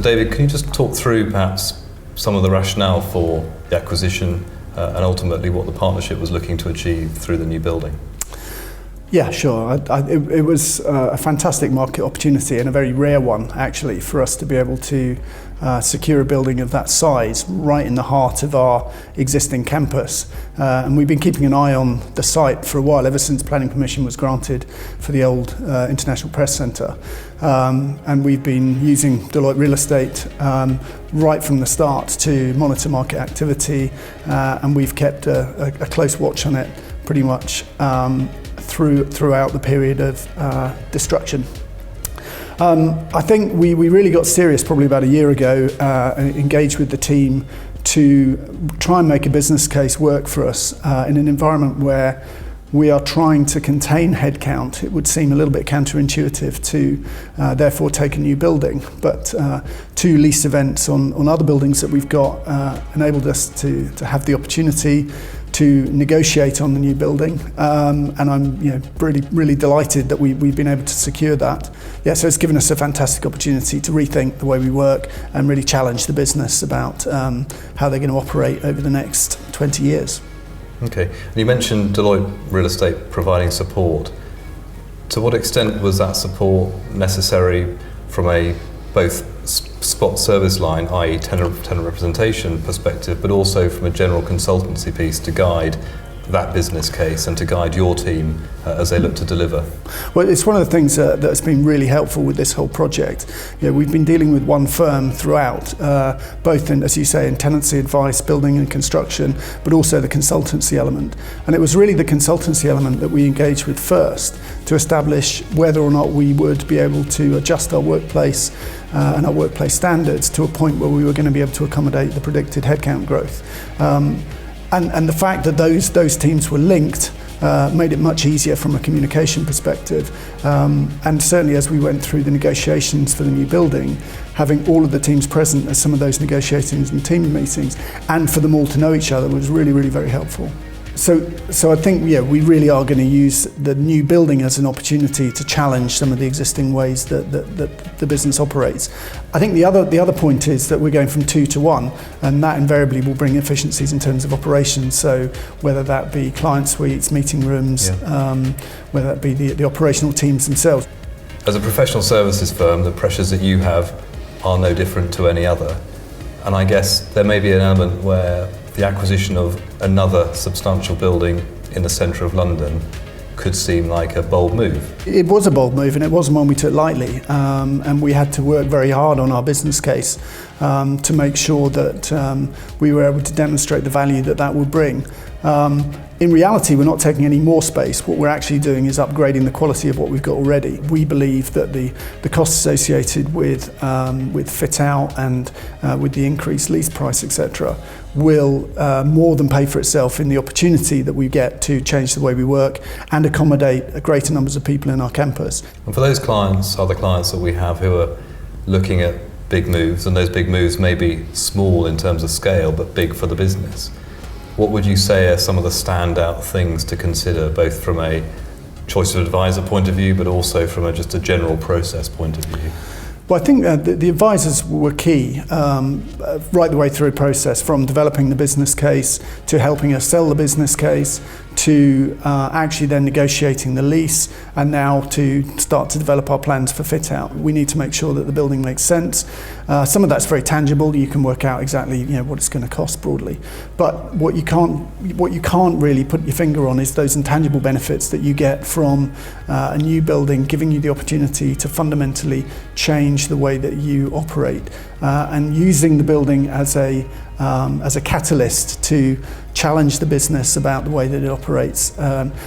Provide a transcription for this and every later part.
David, can you just talk through perhaps some of the rationale for the acquisition and ultimately what the partnership was looking to achieve through the new building? Yeah, sure. It was a fantastic market opportunity and a very rare one, actually, for us to be able to secure a building of that size right in the heart of our existing campus. And we've been keeping an eye on the site for a while, ever since planning permission was granted for the old International Press Centre. And we've been using Deloitte Real Estate right from the start to monitor market activity, and we've kept a close watch on it pretty much throughout the period of destruction. I think we really got serious probably about a year ago, and engaged with the team to try and make a business case work for us in an environment where we are trying to contain headcount. It would seem a little bit counterintuitive to therefore take a new building, but 2 lease events on other buildings that we've got enabled us to have the opportunity to negotiate on the new building, and I'm really delighted that we've been able to secure that. Yeah, so it's given us a fantastic opportunity to rethink the way we work and really challenge the business about how they're going to operate over the next 20 years. Okay, and you mentioned Deloitte Real Estate providing support. To what extent was that support necessary from a both spot service line, i.e. tenant representation perspective, but also from a general consultancy piece to guide that business case and to guide your team as they look to deliver? Well, it's one of the things that's been really helpful with this whole project. We've been dealing with one firm throughout, both in, as you say, in tenancy advice, building and construction, but also the consultancy element. And it was really the consultancy element that we engaged with first to establish whether or not we would be able to adjust our workplace and our workplace standards to a point where we were going to be able to accommodate the predicted headcount growth. And the fact that those teams were linked made it much easier from a communication perspective. And certainly as we went through the negotiations for the new building, having all of the teams present at some of those negotiations and team meetings, and for them all to know each other, was really, really very helpful. So I think we really are going to use the new building as an opportunity to challenge some of the existing ways that the business operates. I think the other point is that we're going from 2 to 1, and that invariably will bring efficiencies in terms of operations. So whether that be client suites, meeting rooms, whether that be the operational teams themselves. As a professional services firm, the pressures that you have are no different to any other. And I guess there may be an element where the acquisition of another substantial building in the centre of London could seem like a bold move. It was a bold move, and it wasn't one we took lightly, and we had to work very hard on our business case to make sure that we were able to demonstrate the value that would bring. In reality, we're not taking any more space. What we're actually doing is upgrading the quality of what we've got already. We believe that the costs associated with fit out and with the increased lease price, etc., will more than pay for itself in the opportunity that we get to change the way we work and accommodate greater numbers of people in our campus. And for those clients, other clients that we have who are looking at big moves, and those big moves may be small in terms of scale, but big for the business, what would you say are some of the standout things to consider, both from a choice of advisor point of view, but also from just a general process point of view? Well, I think the advisors were key right the way through the process, from developing the business case to helping us sell the business case to actually then negotiating the lease, and now to start to develop our plans for fit out. We need to make sure that the building makes sense. Some of that's very tangible. You can work out exactly what it's going to cost broadly. But what you can't really put your finger on is those intangible benefits that you get from a new building giving you the opportunity to fundamentally change the way that you operate, and using the building as a catalyst to challenge the business about the way that it operates.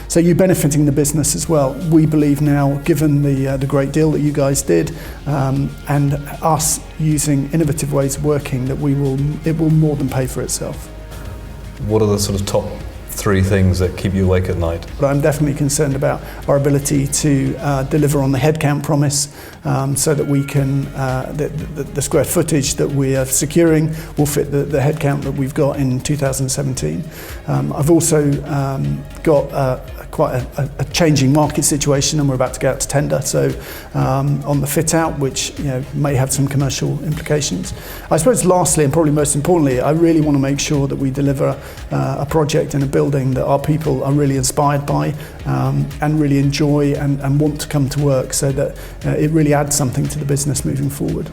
So you're benefiting the business as well. We believe now, given the great deal that you guys did, and us using innovative ways of working, that it will more than pay for itself. What are the sort of top 3 things that keep you awake at night? But I'm definitely concerned about our ability to deliver on the headcount promise, so that we can the square footage that we are securing will fit the headcount that we've got in 2017. I've also got quite a changing market situation, and we're about to go out to tender. So on the fit out, which may have some commercial implications. I suppose lastly, and probably most importantly, I really want to make sure that we deliver a project in a building that our people are really inspired by and really enjoy and want to come to work, so that it really adds something to the business moving forward.